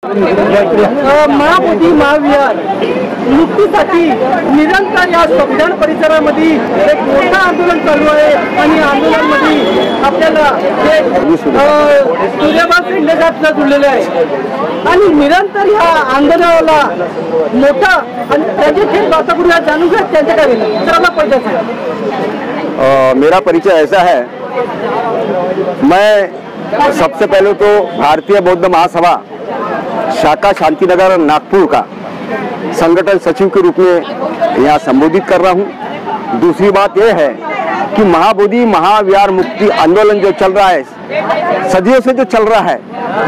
महाबोधी महाविहार मुक्तीसाठी निरंतर या संविधान परिसरामध्ये एक मोठं आंदोलन चालू आहे आणि आंदोलनामध्ये आपल्याला सूर्यभान शिंदेसाहेब जुळलेले आहे आणि निरंतर या आंदोलनाला मोठा आणि त्याचे थेट वातावरण जाणून घ्या त्यांचं काय होईल तर मला परिचय मेरा परिचय ऐसा है, मैं सबसे पहले तो भारतीय बौद्ध महासभा शाखा शांतिनगर नागपुर का संगठन सचिव के रूप में यहाँ संबोधित कर रहा हूँ। दूसरी बात यह है कि महाबोधि महाविहार मुक्ति आंदोलन जो चल रहा है, सदियों से जो चल रहा है,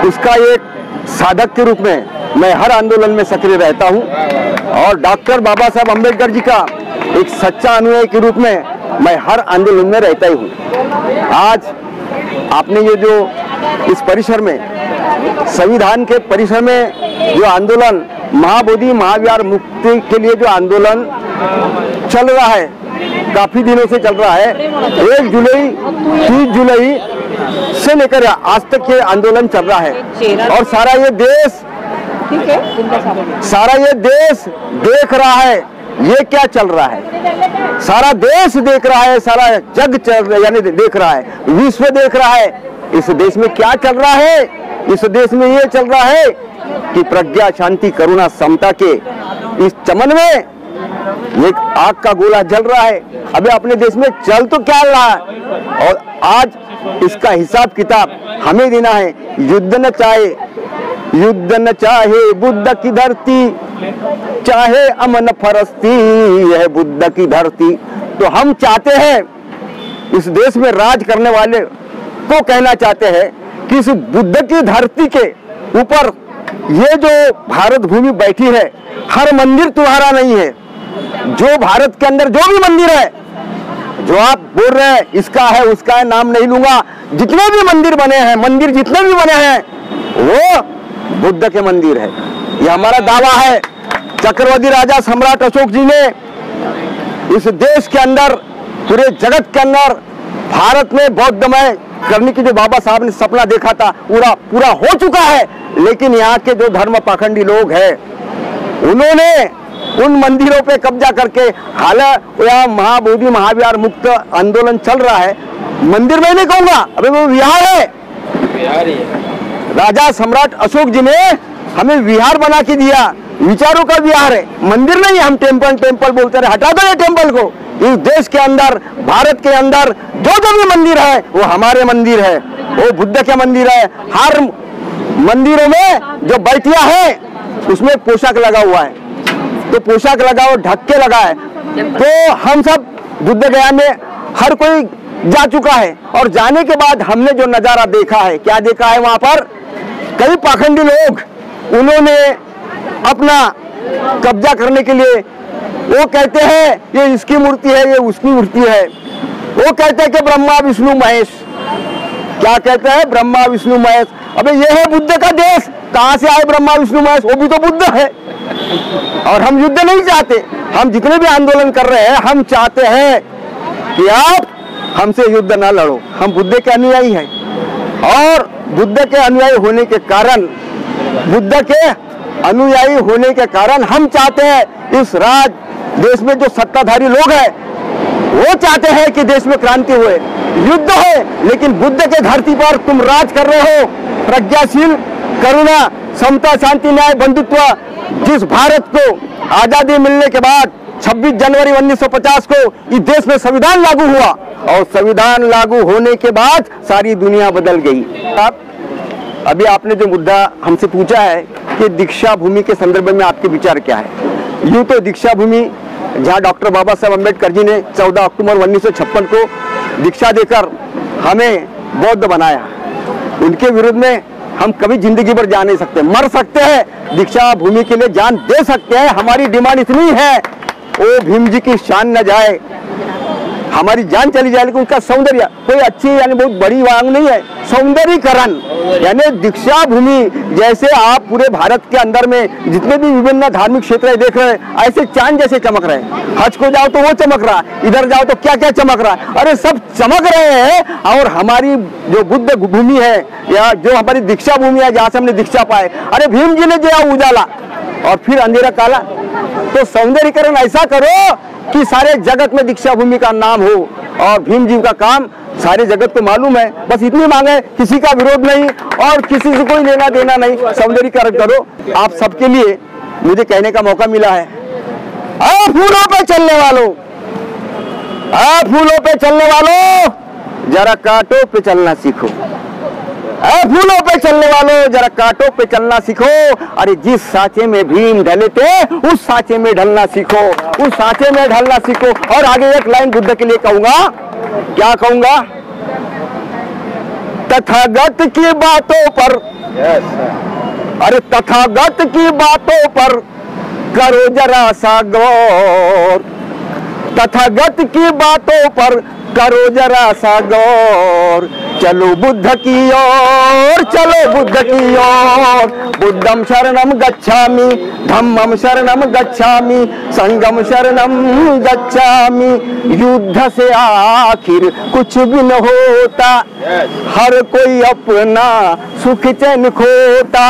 उसका एक साधक के रूप में मैं हर आंदोलन में सक्रिय रहता हूँ और डॉक्टर बाबा साहब अम्बेडकर जी का एक सच्चा अनुयायी के रूप में मैं हर आंदोलन में रहता ही हूँ। आज आपने ये जो इस परिसर में संविधान के परिसर में जो आंदोलन महाबोधि महाविहार मुक्ति के लिए जो आंदोलन चल रहा है, काफी दिनों से चल रहा है, 1 जुलाई 30 जुलाई से लेकर आज तक ये आंदोलन चल रहा है और सारा ये देश देख रहा है ये क्या चल रहा है। सारा देश देख रहा है, सारा जग यानी देख रहा है, विश्व देख रहा है इस देश में क्या चल रहा है। इस देश में ये चल रहा है कि प्रज्ञा शांति करुणा समता के इस चमन में एक आग का गोला जल रहा है। अबे अपने देश में चल तो क्या रहा है और आज इसका हिसाब किताब हमें देना है। युद्ध न चाहे बुद्ध की धरती, चाहे अमन फरस्ती यह बुद्ध की धरती। तो हम चाहते हैं इस देश में राज करने वाले को कहना चाहते हैं कि इस बुद्ध की धरती के ऊपर ये जो भारत भूमि बैठी है, हर मंदिर तुम्हारा नहीं है। जो भारत के अंदर जो भी मंदिर है, जो आप बोल रहे हैं इसका है उसका है, नाम नहीं लूंगा, जितने भी मंदिर बने हैं, मंदिर जितने भी बने हैं वो बुद्ध के मंदिर है। ये हमारा दावा है। चक्रवर्ती राजा सम्राट अशोक जी ने इस देश के अंदर, पूरे जगत के अंदर भारत में बौद्धमय करने की जो बाबा साहब ने सपना देखा था पूरा हो चुका है। लेकिन यहाँ के जो धर्म पाखंडी लोग हैं उन्होंने उन मंदिरों पे कब्जा करके, हालांकि यहाँ महाबोधि महाविहार मुक्त आंदोलन चल रहा है, मंदिर में नहीं कहूंगा, अभी वो विहार है। राजा सम्राट अशोक जी ने हमें विहार बना के दिया, विचारों का विहार है, मंदिर नहीं। हम टेम्पल बोलते रहे, हटा दो ये टेम्पल को। इस देश के अंदर, भारत के अंदर जो भी मंदिर है वो हमारे मंदिर है, वो बुद्ध के मंदिर है। हर मंदिरों में जो बैठिया है उसमें पोशाक लगा हुआ है, तो पोशाक लगा हुआ, ढक्के लगा है। तो हम सब बुद्ध गया में हर कोई जा चुका है और जाने के बाद हमने जो नजारा देखा है, क्या देखा है वहां पर, कई पाखंडी लोग उन्होंने अपना कब्जा करने के लिए वो कहते हैं ये इसकी मूर्ति है, ये उसकी मूर्ति है। वो कहते हैं कि ब्रह्मा विष्णु महेश, क्या कहते हैं, ब्रह्मा विष्णु महेश। अबे ये है बुद्ध का देश, कहां से आए ब्रह्मा विष्णु महेश, वो भी तो बुद्ध है। और हम युद्ध नहीं चाहते, हम जितने भी आंदोलन कर रहे हैं हम चाहते हैं कि आप हमसे युद्ध ना लड़ो। हम बुद्ध के अनुयायी हैं और बुद्ध के अनुयायी होने के कारण हम चाहते हैं इस देश में जो सत्ताधारी लोग हैं वो चाहते हैं कि देश में क्रांति हुए, युद्ध हो, लेकिन बुद्ध के धरती पर तुम राज कर रहे हो। प्रज्ञाशील करुणा समता शांति न्याय बंधुत्व, जिस भारत को आजादी मिलने के बाद 26 जनवरी 1950 को इस देश में संविधान लागू हुआ और संविधान लागू होने के बाद सारी दुनिया बदल गई। अभी आपने जो मुद्दा हमसे पूछा है कि दीक्षा भूमि के संदर्भ में आपके विचार क्या है। यूं तो दीक्षा भूमि जहां डॉक्टर बाबा साहब अम्बेडकर जी ने 14 अक्टूबर 1956 को दीक्षा देकर हमें बौद्ध बनाया, उनके विरुद्ध में हम कभी जिंदगी भर जा नहीं सकते, मर सकते हैं, दीक्षा भूमि के लिए जान दे सकते हैं। हमारी डिमांड इतनी है, ओ भीम जी की शान न जाए, हमारी जान चली जाए लेकिन उसका सौंदर्य कोई अच्छी यानी बहुत बड़ी मांग नहीं है। सौंदर्यीकरण यानी दीक्षा भूमि, जैसे आप पूरे भारत के अंदर में जितने भी विभिन्न धार्मिक क्षेत्र देख रहे हैं ऐसे चांद जैसे चमक रहे हैं। हज को जाओ तो वो चमक रहा है, इधर जाओ तो क्या क्या चमक रहा है, अरे सब चमक रहे हैं। और हमारी जो बुद्ध भूमि है या जो हमारी दीक्षा भूमि है जहाँ से हमने दीक्षा पाए, अरे भीम जी ने दिया उजाला और फिर अंधेरा काला। तो सौंदर्यीकरण ऐसा करो कि सारे जगत में दीक्षा भूमि का नाम हो और भीम जी का काम सारे जगत को मालूम है। बस इतनी मांग है, किसी का विरोध नहीं और किसी से कोई लेना देना नहीं। सौंदर्यीकरण करो। आप सबके लिए मुझे कहने का मौका मिला है, फूलों पे चलने वालों, फूलों पे चलने वालों जरा कांटों पे चलना सीखो। फूलों पे चलने वालों जरा कांटों पे चलना सीखो। अरे जिस सांचे में भीम ढले थे उस सांचे में ढलना सीखो, उस सांचे में ढलना सीखो। और आगे एक लाइन बुद्ध के लिए कहूंगा, क्या कहूंगा, तथागत की बातों पर, अरे तथागत की बातों पर करो जरा सा गौर, तथागत की बातों पर करो जरा सा गौर। चलो बुद्ध की ओर, चलो बुद्ध की ओर। बुद्धम शरणम गच्छामि, धम्मम शरणम गच्छामि, संगम शरणम गच्छामि। युद्ध से आखिर कुछ भी न होता, हर कोई अपना सुख चैन खोता।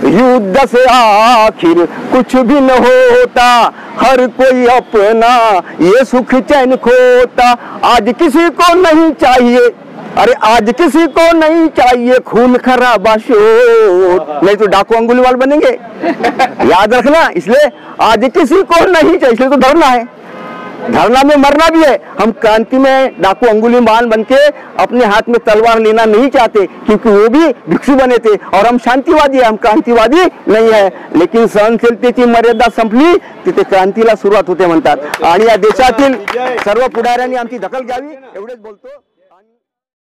युद्ध से आखिर कुछ भी न होता, हर कोई अपना ये सुख चैन खोता। आज किसी को नहीं चाहिए, अरे आज किसी को नहीं चाहिए खून खराबा शोर, नहीं तो डाकू अंगुलीवाल बनेंगे। याद रखना, इसलिए आज किसी को नहीं चाहिए, इसलिए तो डरना है। धरना में मरना भी है। हम क्रांति में डाकू अंगुलीमाल बनके अपने हाथ में तलवार लेना नहीं चाहते, क्योंकि वो भी भिक्षु बने थे और हम शांतिवादी है, हम क्रांतिवादी नहीं है। लेकिन सहनशीलतेची मर्यादा संपली तिथे क्रांतीला सुरुवात होते म्हणतात आणि या देशातील सर्व पुढाऱ्यांनी आमची दखल घ्यावी एवढेच बोलतो।